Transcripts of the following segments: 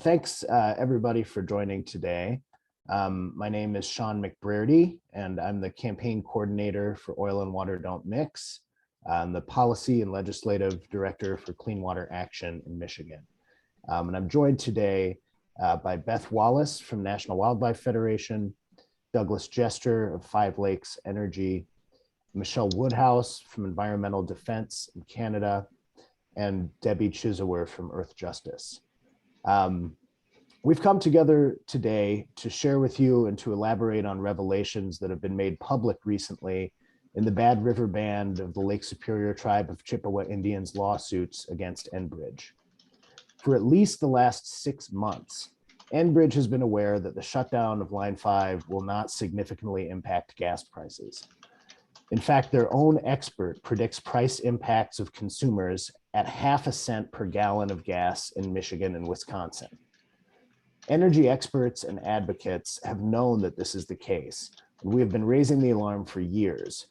Thanks everybody for joining today. My name is Sean McBrearty, and I'm the campaign coordinator for Oil and Water Don't Mix. I'm the policy and legislative director for Clean Water Action in Michigan. And I'm joined today by Beth Wallace from National Wildlife Federation, Douglas Jester of Five Lakes Energy, Michelle Woodhouse from Environmental Defense in Canada, and Debbie Chizewer from Earth Justice. We've come together today to share with you and to elaborate on revelations that have been made public recently in the Bad River Band of the Lake Superior Tribe of Chippewa Indians lawsuits against Enbridge. For at least the last 6 months, Enbridge has been aware that the shutdown of Line 5 will not significantly impact gas prices. In fact, their own expert predicts price impacts of consumers at ½ cent per gallon of gas in Michigan and Wisconsin. Energy experts and advocates have known that this is the case, and we have been raising the alarm for years.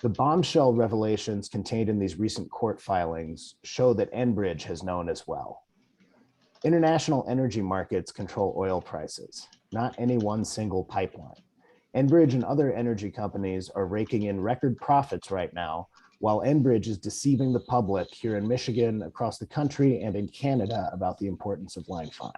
The bombshell revelations contained in these recent court filings show that Enbridge has known as well. International energy markets control oil prices, not any one single pipeline. Enbridge and other energy companies are raking in record profits right now, while Enbridge is deceiving the public here in Michigan, across the country, and in Canada about the importance of Line 5.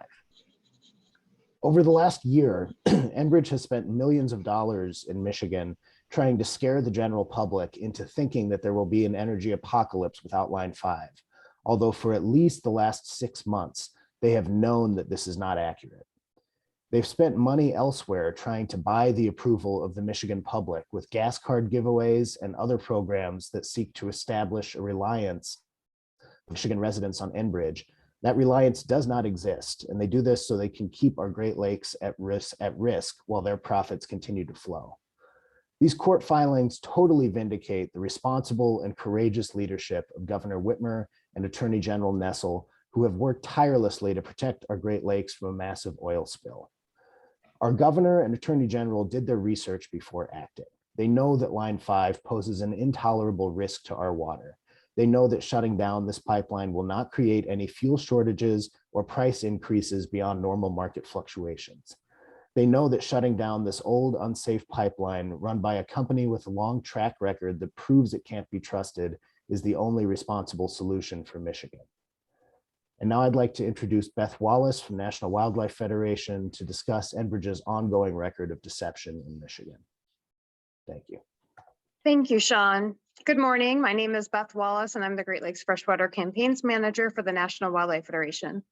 Over the last year, Enbridge has spent millions of dollars in Michigan trying to scare the general public into thinking that there will be an energy apocalypse without Line 5, although for at least the last 6 months, they have known that this is not accurate. They've spent money elsewhere trying to buy the approval of the Michigan public with gas card giveaways and other programs that seek to establish a reliance of Michigan residents on Enbridge. That reliance does not exist, and they do this so they can keep our Great Lakes at risk while their profits continue to flow. These court filings totally vindicate the responsible and courageous leadership of Governor Whitmer and Attorney General Nessel, who have worked tirelessly to protect our Great Lakes from a massive oil spill. Our governor and attorney general did their research before acting. They know that Line 5 poses an intolerable risk to our water. They know that shutting down this pipeline will not create any fuel shortages or price increases beyond normal market fluctuations. They know that shutting down this old, unsafe pipeline run by a company with a long track record that proves it can't be trusted is the only responsible solution for Michigan. And now I'd like to introduce Beth Wallace from National Wildlife Federation to discuss Enbridge's ongoing record of deception in Michigan. Thank you. Thank you, Sean. Good morning. My name is Beth Wallace, and I'm the Great Lakes Freshwater Campaigns Manager for the National Wildlife Federation.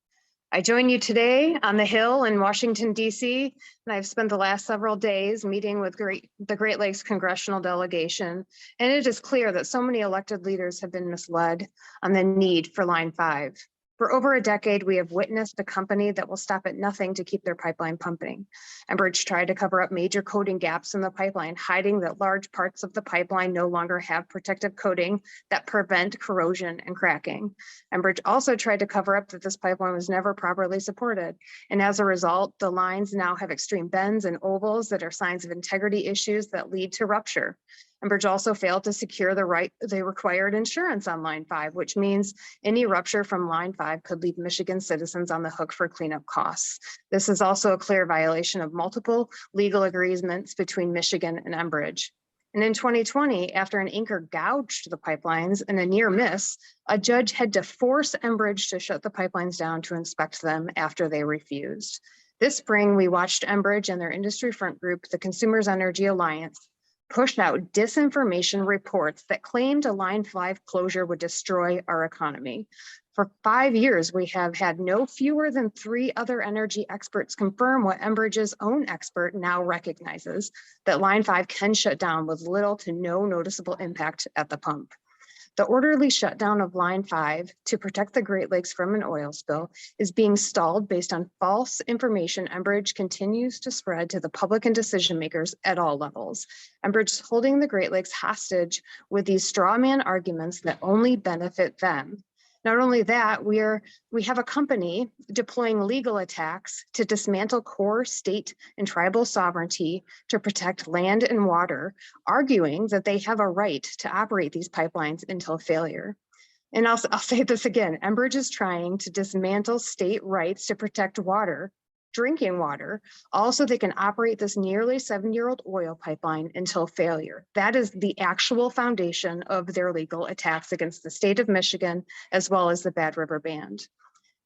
I join you today on the Hill in Washington, D.C., and I've spent the last several days meeting with the Great Lakes congressional delegation, and it is clear that so many elected leaders have been misled on the need for Line 5. For over a decade, we have witnessed a company that will stop at nothing to keep their pipeline pumping. Enbridge tried to cover up major coating gaps in the pipeline, hiding that large parts of the pipeline no longer have protective coating that prevent corrosion and cracking. Enbridge also tried to cover up that this pipeline was never properly supported. And as a result, the lines now have extreme bends and ovals that are signs of integrity issues that lead to rupture. Enbridge also failed to secure the required insurance on Line 5, which means any rupture from Line 5 could leave Michigan citizens on the hook for cleanup costs. This is also a clear violation of multiple legal agreements between Michigan and Enbridge. And in 2020, after an anchor gouged the pipelines in a near miss, a judge had to force Enbridge to shut the pipelines down to inspect them after they refused. This spring, we watched Enbridge and their industry front group, the Consumers Energy Alliance, pushed out disinformation reports that claimed a Line 5 closure would destroy our economy. For 5 years, we have had no fewer than 3 other energy experts confirm what Enbridge's own expert now recognizes, that Line 5 can shut down with little to no noticeable impact at the pump. The orderly shutdown of Line 5 to protect the Great Lakes from an oil spill is being stalled based on false information Enbridge continues to spread to the public and decision makers at all levels. Enbridge is holding the Great Lakes hostage with these straw man arguments that only benefit them. Not only that, we have a company deploying legal attacks to dismantle core state and tribal sovereignty to protect land and water, arguing that they have a right to operate these pipelines until failure. And I'll say this again, Enbridge is trying to dismantle state rights to protect water, drinking water, also they can operate this nearly 7-year-old oil pipeline until failure. That is the actual foundation of their legal attacks against the state of Michigan, as well as the Bad River Band.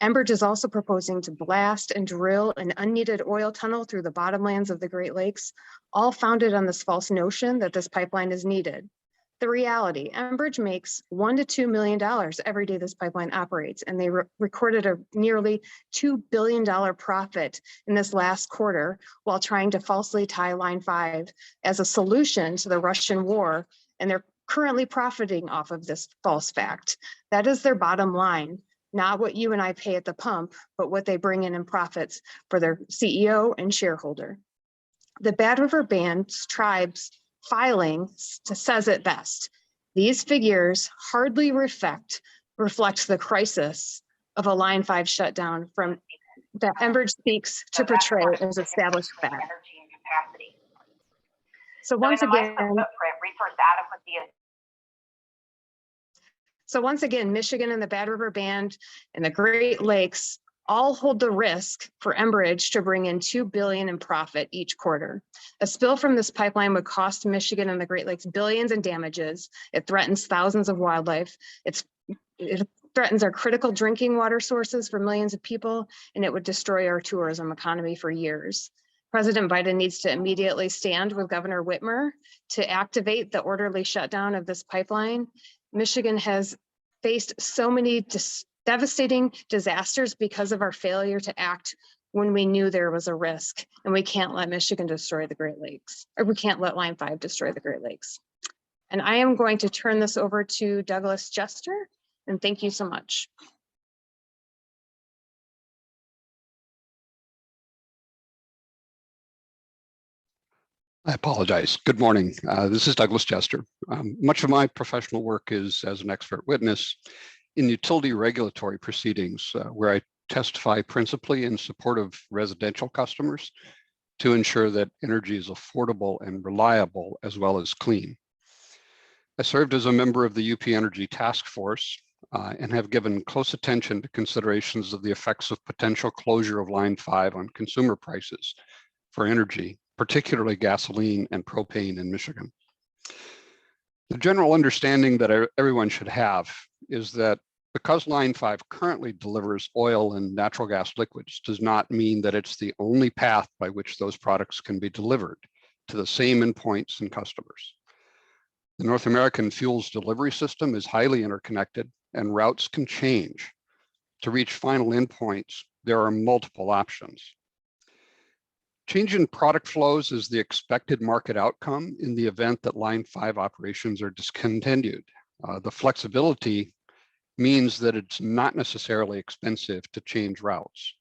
Enbridge is also proposing to blast and drill an unneeded oil tunnel through the bottomlands of the Great Lakes, all founded on this false notion that this pipeline is needed. The reality, Enbridge makes $1 to $2 million every day this pipeline operates, and they recorded a nearly $2 billion profit in this last quarter while trying to falsely tie Line 5 as a solution to the Russian war, and they're currently profiting off of this false fact. That is their bottom line, not what you and I pay at the pump, but what they bring in profits for their CEO and shareholder. The Bad River Band's tribes filing says it best. These figures hardly reflect the crisis of a Line 5 shutdown from that Enbridge seeks to portray as established fact. So once again, Michigan and the Bad River Band and the Great Lakes all hold the risk for Enbridge to bring in $2 billion in profit each quarter. A spill from this pipeline would cost Michigan and the Great Lakes billions in damages. It threatens thousands of wildlife. It threatens our critical drinking water sources for millions of people, and it would destroy our tourism economy for years. President Biden needs to immediately stand with Governor Whitmer to activate the orderly shutdown of this pipeline. Michigan has faced so many devastating disasters because of our failure to act when we knew there was a risk, and we can't let Michigan destroy the Great Lakes, or we can't let Line 5 destroy the Great Lakes. And I am going to turn this over to Douglas Jester, and thank you so much. I apologize. Good morning. This is Douglas Jester. Much of my professional work is as an expert witness in utility regulatory proceedings, where I testify principally in support of residential customers to ensure that energy is affordable and reliable, as well as clean. I served as a member of the UP Energy Task Force and have given close attention to considerations of the effects of potential closure of Line 5 on consumer prices for energy, particularly gasoline and propane in Michigan. The general understanding that everyone should have is that because Line 5 currently delivers oil and natural gas liquids does not mean that it's the only path by which those products can be delivered to the same endpoints and customers. The North American fuels delivery system is highly interconnected, and routes can change. To reach final endpoints, there are multiple options. Change in product flows is the expected market outcome in the event that Line 5 operations are discontinued. The flexibility means that it's not necessarily expensive to change routes.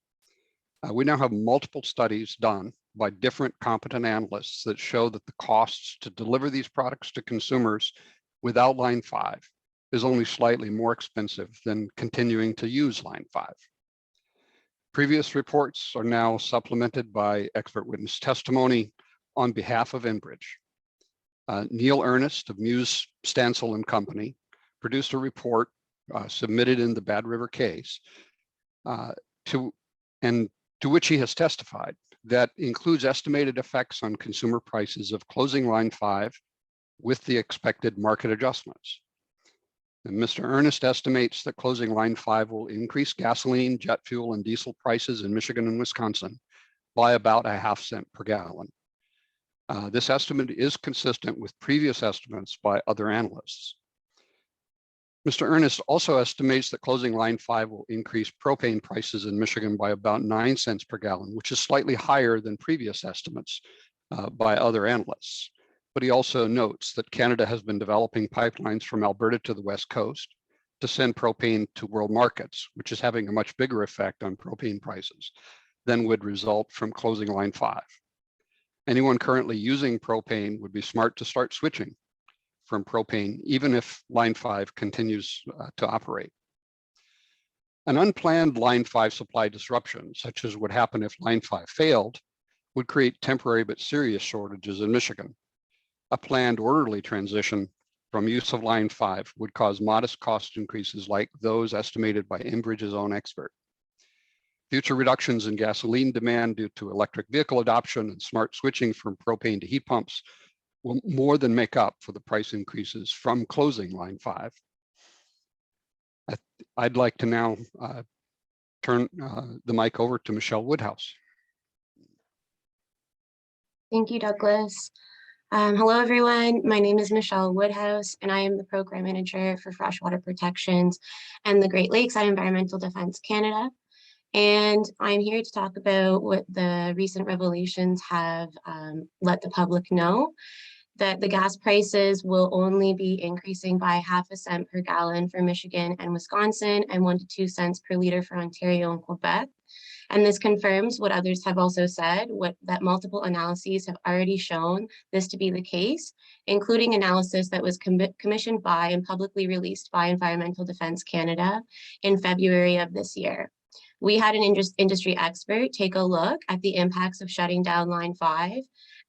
We now have multiple studies done by different competent analysts that show that the costs to deliver these products to consumers without Line 5 is only slightly more expensive than continuing to use Line 5. Previous reports are now supplemented by expert witness testimony on behalf of Enbridge. Neil Ernest of Muse, Stansel and Company produced a report submitted in the Bad River case to which he has testified that includes estimated effects on consumer prices of closing Line 5 with the expected market adjustments. And Mr. Ernest estimates that closing Line 5 will increase gasoline, jet fuel, and diesel prices in Michigan and Wisconsin by about ½ cent per gallon. This estimate is consistent with previous estimates by other analysts. Mr. Ernest also estimates that closing Line 5 will increase propane prices in Michigan by about 9 cents per gallon, which is slightly higher than previous estimates by other analysts. But he also notes that Canada has been developing pipelines from Alberta to the West Coast to send propane to world markets, which is having a much bigger effect on propane prices than would result from closing Line 5. Anyone currently using propane would be smart to start switching from propane, even if Line 5 continues to operate. An unplanned Line 5 supply disruption, such as would happen if Line 5 failed, would create temporary but serious shortages in Michigan. A planned orderly transition from use of line 5 would cause modest cost increases like those estimated by Enbridge's own expert. Future reductions in gasoline demand due to electric vehicle adoption and smart switching from propane to heat pumps will more than make up for the price increases from closing line 5. I'd like to now turn the mic over to Michelle Woodhouse. Thank you, Douglas. Hello, everyone. My name is Michelle Woodhouse, and I am the Program Manager for Freshwater Protections and the Great Lakes at Environmental Defence Canada. And I'm here to talk about what the recent revelations have let the public know, that the gas prices will only be increasing by ½ cent per gallon for Michigan and Wisconsin, and 1 to 2 cents per liter for Ontario and Quebec. And this confirms what others have also said, that multiple analyses have already shown this to be the case, including analysis that was commissioned by and publicly released by Environmental Defence Canada in February of this year. We had an industry expert take a look at the impacts of shutting down line 5,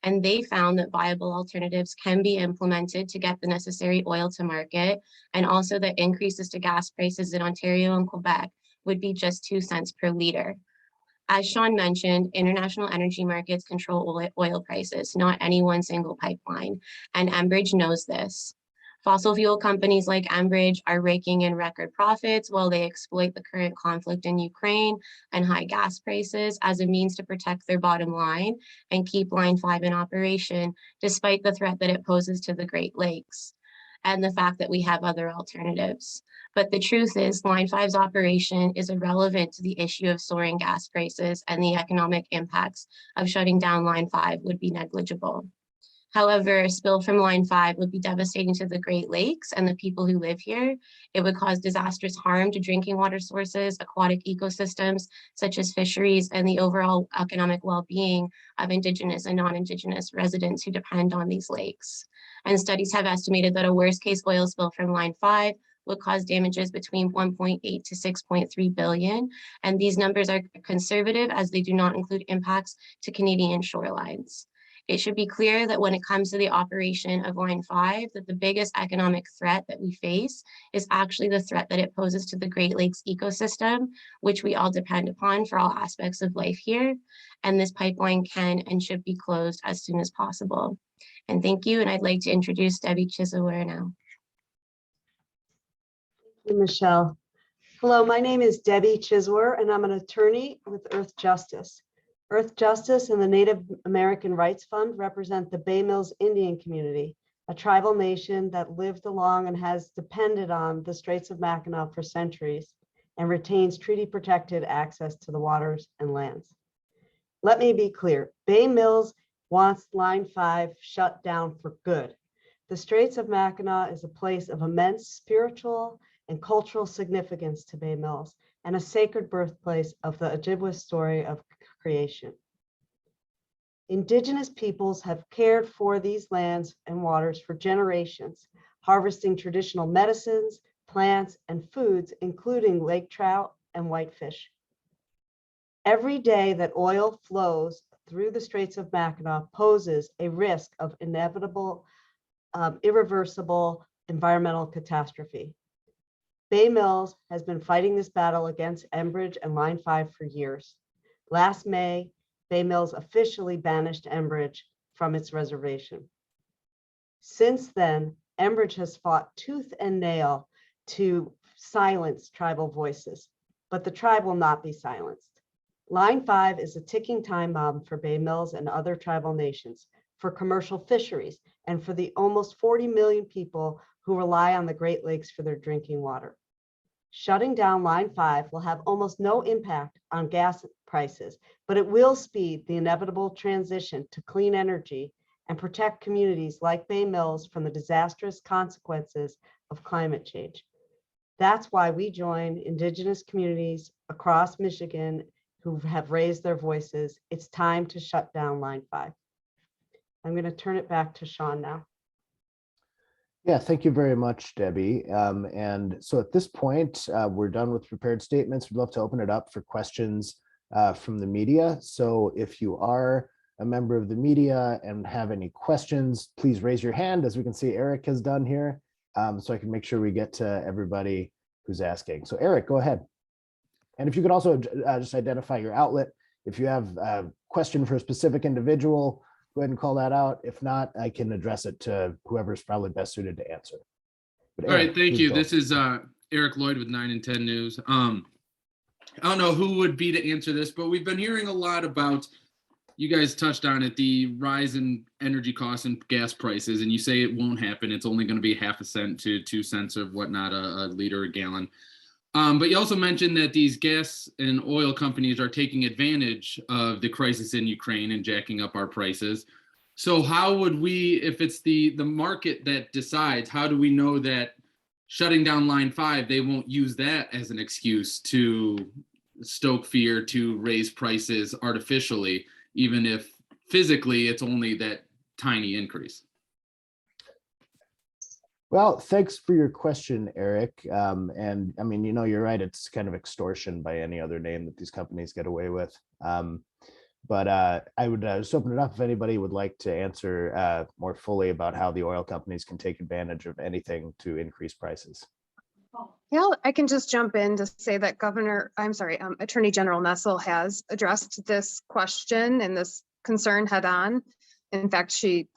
and they found that viable alternatives can be implemented to get the necessary oil to market, and also that increases to gas prices in Ontario and Quebec would be just 2 cents per liter. As Sean mentioned, international energy markets control oil prices, not any one single pipeline, and Enbridge knows this. Fossil fuel companies like Enbridge are raking in record profits while they exploit the current conflict in Ukraine and high gas prices as a means to protect their bottom line and keep Line 5 in operation, despite the threat that it poses to the Great Lakes and the fact that we have other alternatives. But the truth is, Line 5's operation is irrelevant to the issue of soaring gas prices, and the economic impacts of shutting down Line 5 would be negligible. However, a spill from Line 5 would be devastating to the Great Lakes and the people who live here. It would cause disastrous harm to drinking water sources, aquatic ecosystems, such as fisheries, and the overall economic well-being of Indigenous and non-Indigenous residents who depend on these lakes. And studies have estimated that a worst-case oil spill from Line 5 would cause damages between 1.8 to 6.3 billion. And these numbers are conservative as they do not include impacts to Canadian shorelines. It should be clear that when it comes to the operation of Line 5, that the biggest economic threat that we face is actually the threat that it poses to the Great Lakes ecosystem, which we all depend upon for all aspects of life here. And this pipeline can and should be closed as soon as possible. And thank you. And I'd like to introduce Debbie Chizewer now. Thank you, Michelle. Hello, my name is Debbie Chizewer, and I'm an attorney with Earth Justice. Earth Justice and the Native American Rights Fund represent the Bay Mills Indian community, a tribal nation that lived along and has depended on the Straits of Mackinac for centuries and retains treaty-protected access to the waters and lands. Let me be clear, Bay Mills wants Line 5 shut down for good. The Straits of Mackinac is a place of immense spiritual and cultural significance to Bay Mills and a sacred birthplace of the Ojibwe story of creation. Indigenous peoples have cared for these lands and waters for generations, harvesting traditional medicines, plants, and foods, including lake trout and whitefish. Every day that oil flows through the Straits of Mackinac poses a risk of inevitable, irreversible environmental catastrophe. Bay Mills has been fighting this battle against Enbridge and Line 5 for years. Last May, Bay Mills officially banished Enbridge from its reservation. Since then, Enbridge has fought tooth and nail to silence tribal voices, but the tribe will not be silenced. Line 5 is a ticking time bomb for Bay Mills and other tribal nations, for commercial fisheries, and for the almost 40 million people who rely on the Great Lakes for their drinking water. Shutting down Line 5 will have almost no impact on gas prices, but it will speed the inevitable transition to clean energy and protect communities like Bay Mills from the disastrous consequences of climate change. That's why we join Indigenous communities across Michigan who have raised their voices. It's time to shut down Line 5. I'm going to turn it back to Sean now. Yeah, thank you very much, Debbie. And so at this point, we're done with prepared statements. We'd love to open it up for questions from the media. So if you are a member of the media and have any questions, please raise your hand, as we can see Eric has done here. so I can make sure we get to everybody who's asking. So Eric, go ahead. And if you could also just identify your outlet. If you have a question for a specific individual, go ahead and call that out. If not, I can address it to whoever's probably best suited to answer. But All right, Eric, thank please you. go. This is Eric Lloyd with 9 and 10 News. I don't know who would be to answer this, but we've been hearing a lot about, you guys touched on it, the rise in energy costs and gas prices, and you say it won't happen. It's only going to be 0.5 cent to 2 cents of whatnot, a liter, a gallon. But you also mentioned that these gas and oil companies are taking advantage of the crisis in Ukraine and jacking up our prices. So how would we, if it's the market that decides, how do we know that shutting down line 5, they won't use that as an excuse to stoke fear, to raise prices artificially, even if physically it's only that tiny increase? Well, thanks for your question, Eric. And I mean, you're right. It's kind of extortion by any other name that these companies get away with. But I would just open it up if anybody would like to answer more fully about how the oil companies can take advantage of anything to increase prices. Yeah, I can just jump in to say that Attorney General Nessel has addressed this question and this concern head on. In fact, she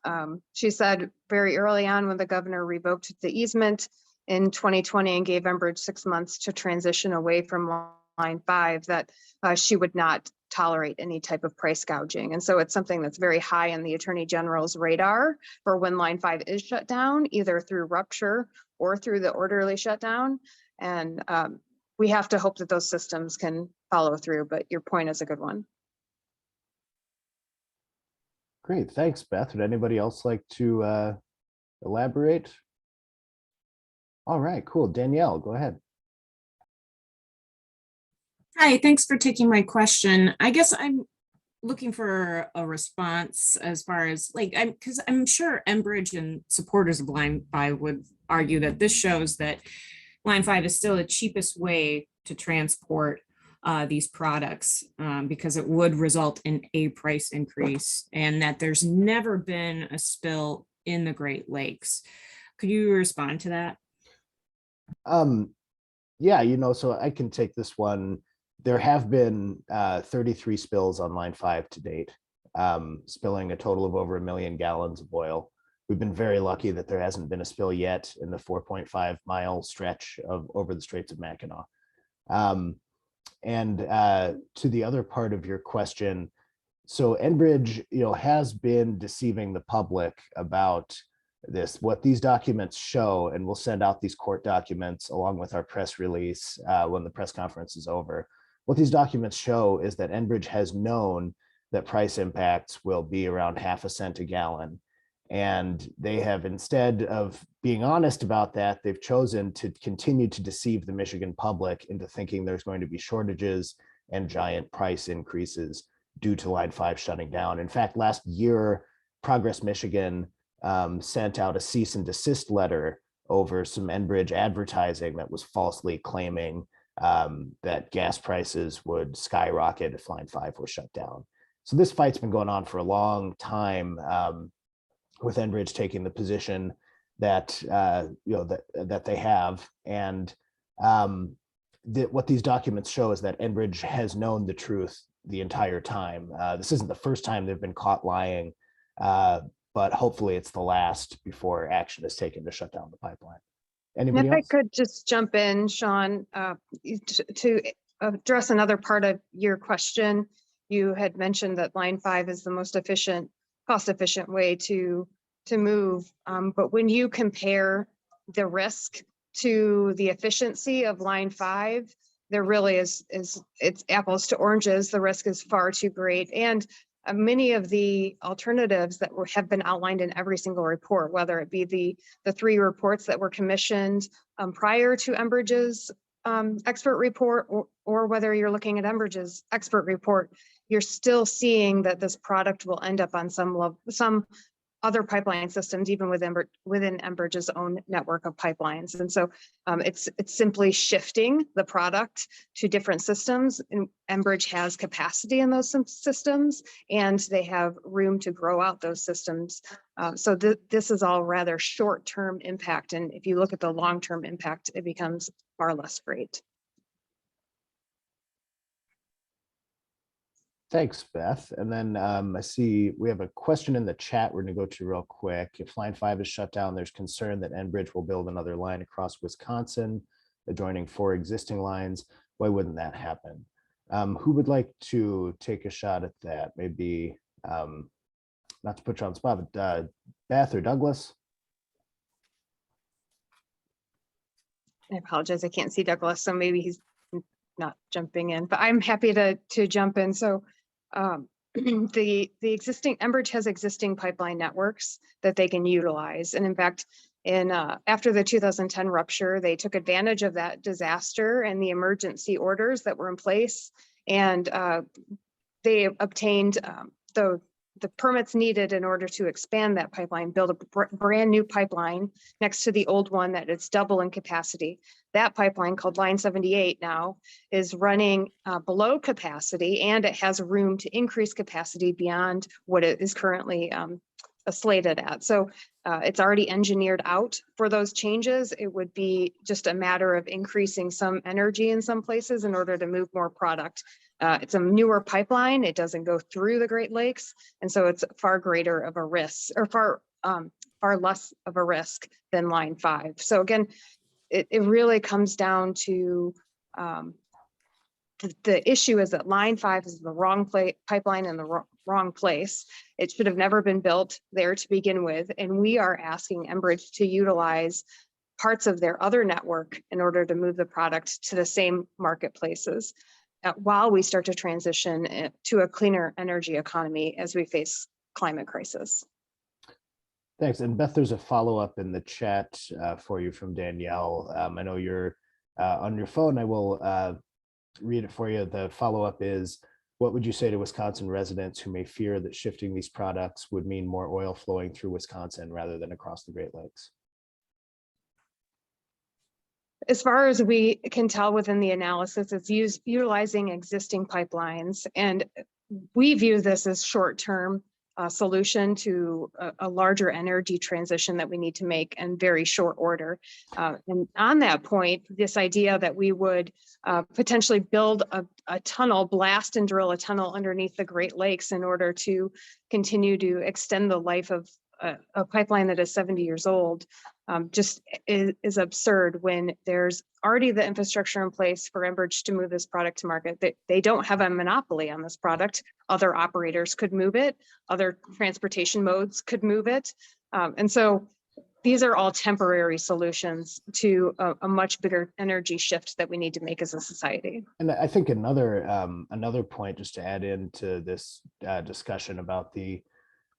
said very early on when the governor revoked the easement in 2020 and gave Enbridge 6 months to transition away from line 5 that she would not tolerate any type of price gouging. And so it's something that's very high on the Attorney General's radar for when line 5 is shut down, either through rupture or through the orderly shutdown. And we have to hope that those systems can follow through, but your point is a good one. Great, thanks, Beth. Would anybody else like to elaborate? All right, cool. Danielle, go ahead. Hi, thanks for taking my question. I guess I'm looking for a response as far as because I'm sure Enbridge and supporters of Line 5 would argue that this shows that Line 5 is still the cheapest way to transport these products because it would result in a price increase and that there's never been a spill in the Great Lakes. Could you respond to that? Yeah, so I can take this one. There have been 33 spills on line 5 to date, spilling a total of over 1 million gallons of oil. We've been very lucky that there hasn't been a spill yet in the 4.5 mile stretch of over the Straits of Mackinac. And to the other part of your question, so Enbridge, has been deceiving the public about this. What these documents show, and we'll send out these court documents along with our press release when the press conference is over. What these documents show is that Enbridge has known that price impacts will be around 0.5 cents a gallon. And they have, instead of being honest about that, they've chosen to continue to deceive the Michigan public into thinking there's going to be shortages and giant price increases due to line 5 shutting down. In fact, last year, Progress Michigan sent out a cease and desist letter over some Enbridge advertising that was falsely claiming that gas prices would skyrocket if line 5 was shut down. So this fight's been going on for a long time, with Enbridge taking the position that that they have, and what these documents show is that Enbridge has known the truth the entire time. This isn't the first time they've been caught lying, but hopefully it's the last before action is taken to shut down the pipeline. Anybody If else? I could just jump in, Sean, to address another part of your question. You had mentioned that line 5 is the most efficient, cost-efficient way to move. But when you compare the risk to the efficiency of line 5, there really is it's apples to oranges. The risk is far too great. And many of the alternatives that have been outlined in every single report, whether it be the 3 reports that were commissioned prior to Enbridge's expert report, or whether you're looking at Enbridge's expert report, you're still seeing that this product will end up on some other pipeline systems, even within Enbridge's own network of pipelines. And so it's simply shifting the product to different systems. And Enbridge has capacity in those systems, and they have room to grow out those systems. So this is all rather short-term impact. And if you look at the long-term impact, it becomes far less great. Thanks, Beth. And then I see we have a question in the chat we're going to go to real quick. If line 5 is shut down, there's concern that Enbridge will build another line across Wisconsin, adjoining 4 existing lines. Why wouldn't that happen? Who would like to take a shot at that? Maybe, not to put you on the spot, but Beth or Douglas? I apologize, I can't see Douglas, so maybe he's not jumping in, but I'm happy to jump in. So the existing Enbridge has existing pipeline networks that they can utilize. And in fact, after the 2010 rupture, they took advantage of that disaster and the emergency orders that were in place. And they obtained the permits needed in order to expand that pipeline, build a brand new pipeline next to the old one that is double in capacity. That pipeline, called Line 78 now, is running below capacity, and it has room to increase capacity beyond what it is currently slated at. So it's already engineered out for those changes. It would be just a matter of increasing some energy in some places in order to move more product. It's a newer pipeline. It doesn't go through the Great Lakes. And so it's far greater of a risk, or far less of a risk than Line 5. So again, it really comes down to the issue is that Line 5 is the wrong pipeline in the wrong place. It should have never been built there to begin with. And we are asking Enbridge to utilize parts of their other network in order to move the product to the same marketplaces while we start to transition to a cleaner energy economy as we face climate crisis. Thanks. And Beth, there's a follow-up in the chat for you from Danielle. I know you're on your phone. I will read it for you. The follow-up is, what would you say to Wisconsin residents who may fear that shifting these products would mean more oil flowing through Wisconsin rather than across the Great Lakes? As far as we can tell within the analysis, it's utilizing existing pipelines. And we view this as short-term solution to a larger energy transition that we need to make in very short order. And on that point, this idea that we would potentially build a tunnel, blast and drill a tunnel underneath the Great Lakes in order to continue to extend the life of a pipeline that is 70 years old just is absurd when there's already the infrastructure in place for Enbridge to move this product to market. They don't have a monopoly on this product. Other operators could move it. Other transportation modes could move it. And so these are all temporary solutions to a much bigger energy shift that we need to make as a society. And I think another point just to add into this discussion about the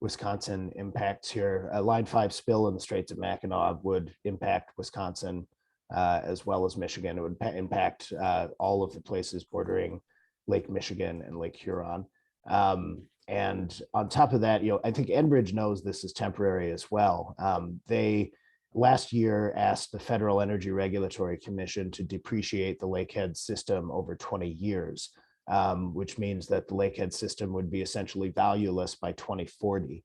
Wisconsin impacts here, Line 5 spill in the Straits of Mackinac would impact Wisconsin as well as Michigan. It would impact all of the places bordering Lake Michigan and Lake Huron. And on top of that, I think Enbridge knows this is temporary as well. They last year asked the Federal Energy Regulatory Commission to depreciate the Lakehead system over 20 years. Which means that the Lakehead system would be essentially valueless by 2040.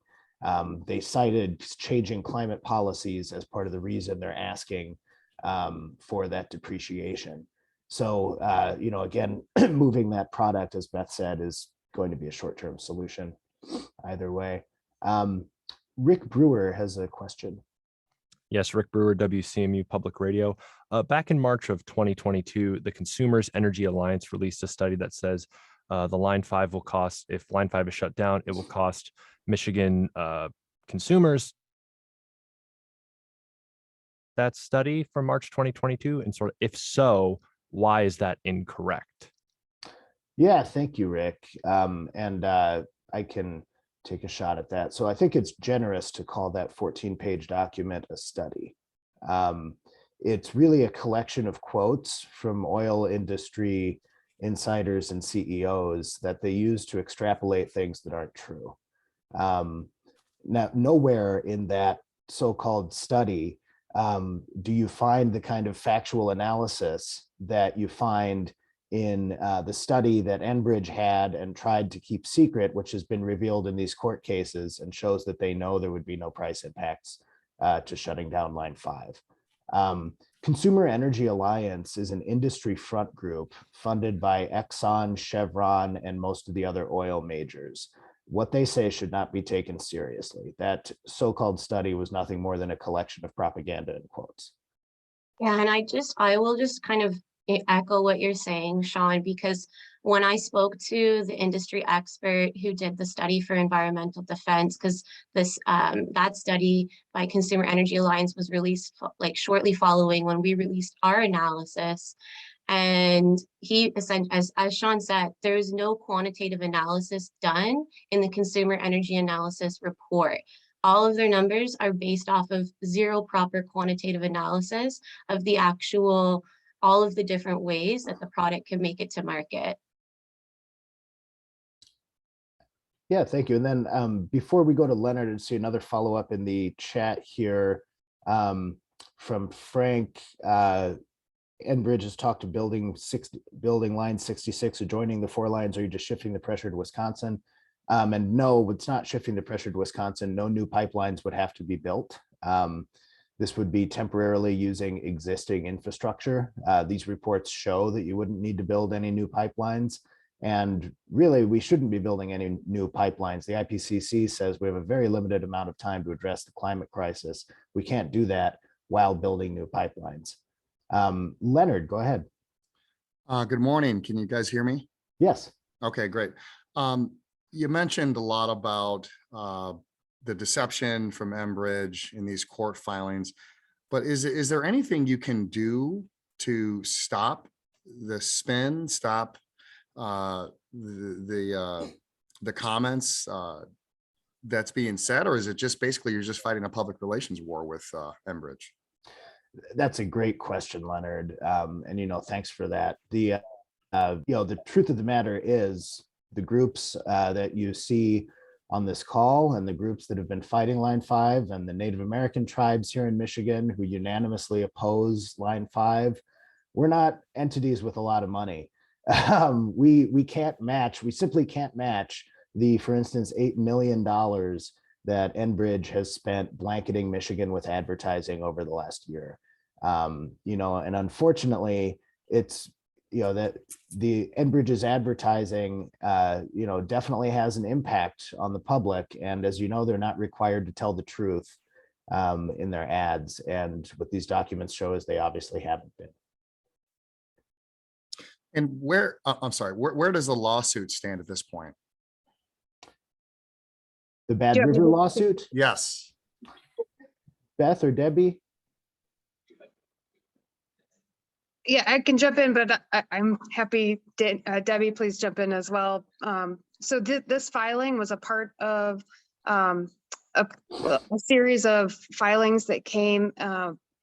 They cited changing climate policies as part of the reason they're asking for that depreciation. So, again, moving that product, as Beth said, is going to be a short-term solution either way. Rick Brewer has a question. Yes, Rick Brewer, WCMU Public Radio. Back in March of 2022, the Consumers Energy Alliance released a study that says the Line 5 will cost, if Line 5 is shut down, it will cost Michigan consumers. That study from March 2022, and sort of, if so, why is that incorrect? Yeah, thank you, Rick. I can take a shot at that. So I think it's generous to call that 14-page document a study. It's really a collection of quotes from oil industry insiders and CEOs that they use to extrapolate things that aren't true. Now, nowhere in that so-called study do you find the kind of factual analysis that you find in the study that Enbridge had and tried to keep secret, which has been revealed in these court cases and shows that they know there would be no price impacts to shutting down Line 5. Consumer Energy Alliance is an industry front group funded by Exxon, Chevron, and most of the other oil majors. What they say should not be taken seriously. That so-called study was nothing more than a collection of propaganda and quotes. Yeah, and I will just kind of echo what you're saying, Sean, because when I spoke to the industry expert who did the study for environmental defense, because that study by Consumer Energy Alliance was released like shortly following when we released our analysis. And he essentially, as Sean said, there is no quantitative analysis done in the Consumer Energy Analysis report. All of their numbers are based off of zero proper quantitative analysis of the actual, all of the different ways that the product can make it to market. Yeah, thank you. And then before we go to Leonard, and see another follow-up in the chat here from Frank. Enbridge has talked to building line 66, adjoining the 4 lines. Are you just shifting the pressure to Wisconsin? And no, it's not shifting the pressure to Wisconsin. No new pipelines would have to be built. This would be temporarily using existing infrastructure. These reports show that you wouldn't need to build any new pipelines. And really, we shouldn't be building any new pipelines. The IPCC says we have a very limited amount of time to address the climate crisis. We can't do that while building new pipelines. Leonard, go ahead. Good morning. Can you guys hear me? Yes. Okay, great. You mentioned a lot about the deception from Enbridge in these court filings, but is there anything you can do to stop the spin, stop the comments that's being said, or is it just basically you're just fighting a public relations war with Enbridge? That's a great question, Leonard. And, thanks for that. The truth of the matter is the groups that you see on this call and the groups that have been fighting Line 5 and the Native American tribes here in Michigan who unanimously oppose Line 5, we're not entities with a lot of money. We can't match, we simply can't match the, for instance, $8 million that Enbridge has spent blanketing Michigan with advertising over the last year. And unfortunately, it's, that the Enbridge's advertising, definitely has an impact on the public. And as you know, they're not required to tell the truth in their ads. And what these documents show is they obviously haven't been. And where does the lawsuit stand at this point? The Bad River lawsuit? Yes. Beth or Debbie? Yeah, I can jump in, but I'm happy, Debbie, please jump in as well. So this filing was a part of a series of filings that came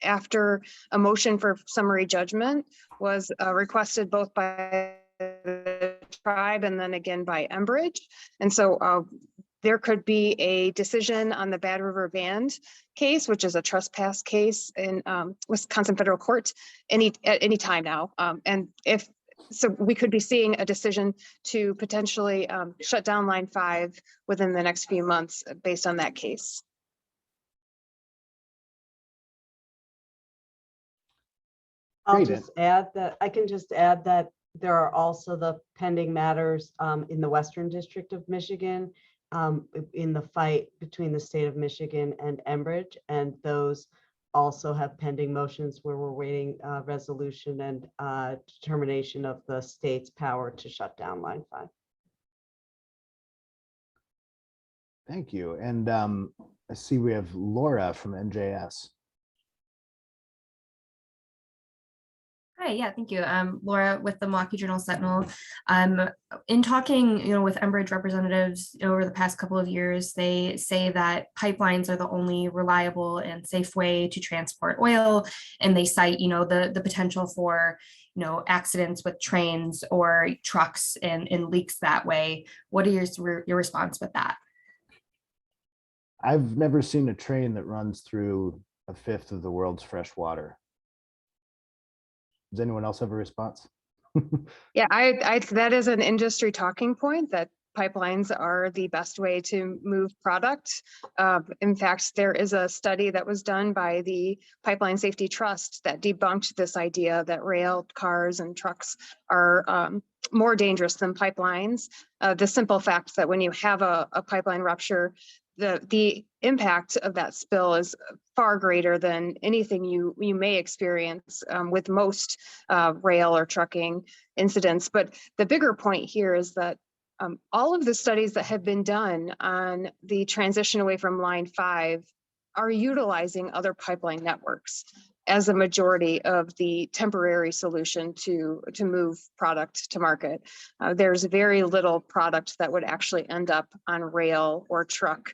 after a motion for summary judgment was requested both by the tribe and then again by Enbridge. And so there could be a decision on the Bad River Band case, which is a trespass case in Wisconsin federal court at any time now. And if so, we could be seeing a decision to potentially shut down Line 5 within the next few months based on that case. I can just add that there are also the pending matters in the Western District of Michigan in the fight between the state of Michigan and Enbridge, and those also have pending motions where we're waiting resolution and determination of the state's power to shut down Line 5. Thank you. And I see we have Laura from NJS. Hi, yeah, thank you. Laura with the Milwaukee Journal Sentinel. In talking, with Enbridge representatives over the past couple of years, they say that pipelines are the only reliable and safe way to transport oil, and they cite, the potential for, accidents with trains or trucks and leaks that way. What are your response with that? I've never seen a train that runs through a fifth of the world's fresh water. Does anyone else have a response? Yeah, I that is an industry talking point that pipelines are the best way to move product. In fact, there is a study that was done by the Pipeline Safety Trust that debunked this idea that rail cars and trucks are more dangerous than pipelines. The simple fact that when you have a pipeline rupture, the impact of that spill is far greater than anything you may experience with most rail or trucking incidents. But the bigger point here is that all of the studies that have been done on the transition away from Line 5 are utilizing other pipeline networks as a majority of the temporary solution to move product to market. There's very little product that would actually end up on rail or truck.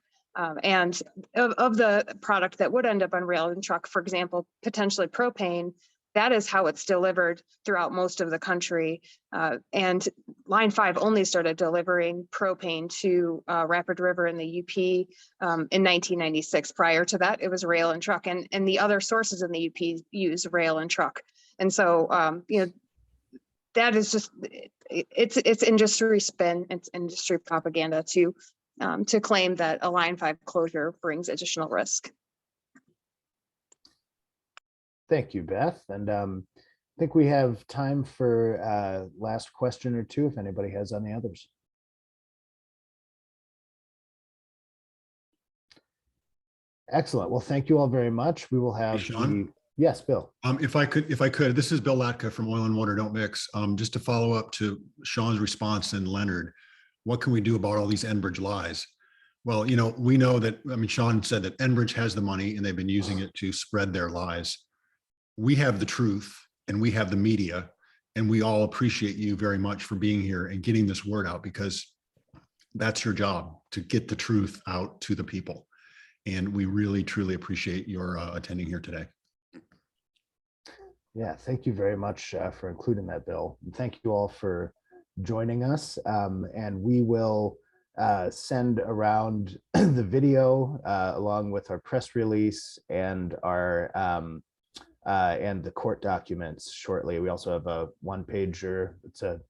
And of the product that would end up on rail and truck, for example, potentially propane, that is how it's delivered throughout most of the country. And Line 5 only started delivering propane to Rapid River in the UP in 1996. Prior to that, it was rail and truck, and the other sources in the UP use rail and truck. And so, you know, that is just, it's industry spin, it's industry propaganda to claim that a Line 5 closure brings additional risk. Thank you, Beth. And I think we have time for last question or two, if anybody has any others. Excellent. Well, thank you all very much. We will have Sean? Yes, Bill. If I could, this is Bill Latka from Oil and Water Don't Mix. Just to follow up to Sean's response and Leonard, what can we do about all these Enbridge lies? Well, you know, we know that, I mean, Sean said that Enbridge has the money and they've been using it to spread their lies. We have the truth and we have the media, and we all appreciate you very much for being here and getting this word out, because that's your job, to get the truth out to the people. And we really, truly appreciate your attending here today. Yeah, thank you very much for including that, Bill. And thank you all for joining us. And we will send around the video along with our press release and our and the court documents shortly. We also have a one-pager. It's a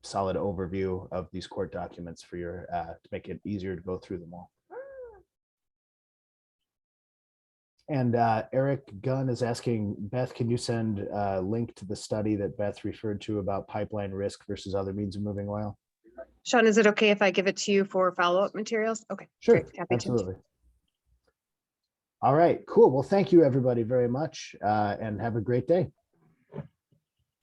solid overview of these court documents for your to make it easier to go through them all. And Eric Gunn is asking, Beth, can you send a link to the study that Beth referred to about pipeline risk versus other means of moving oil? Sean, is it okay if I give it to you for follow-up materials? Okay, sure, great. Happy absolutely. All right, cool. Well, thank you everybody very much and have a great day.